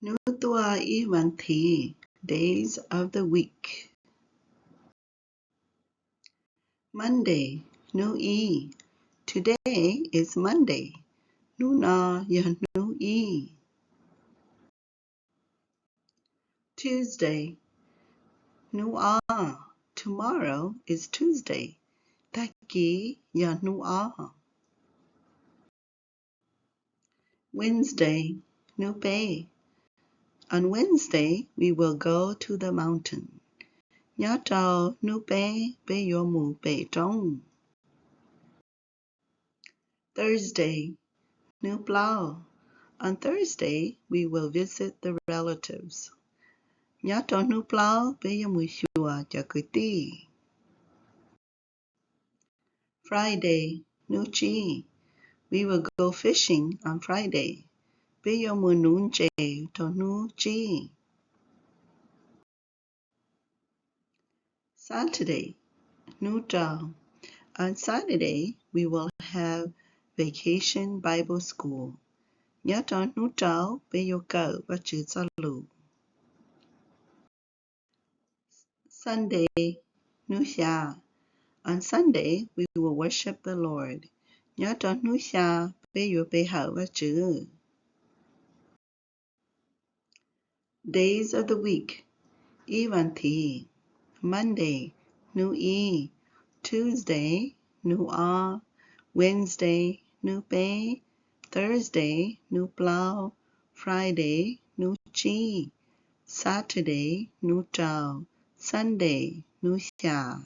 Nu tua ivan thi, days of the week. Monday, nu e. Today is Monday. Nu na ya nu e. Tuesday, nu a. Tomorrow is Tuesday. Taki ya nu a. Wednesday, nu pe. On Wednesday, we will go to the mountain. Nhớ trò nu pe yo mu pe trong. Thursday, nu plow. On Thursday, we will visit the relatives. Nhớ trò nu plow pe yo mu shua cha ti. Friday, nu chi. We will go fishing on Friday. Pe yo mu nun che to nu chi. Saturday, nu trao. On Saturday, we will have vacation Bible school. Nhớ trò nu trao pe yo cậu và chữ sa lù. Sunday, nu xia. On Sunday, we will worship the Lord. Nhớ trò nu xia pe yo pe hậu và chữ. Days of the week. Ivan thi. Monday, nu e. Tuesday, nu a. Wednesday, nu pe. Thursday, nu plow. Friday, nu chi. Saturday, nu trao. Sunday, nu xia.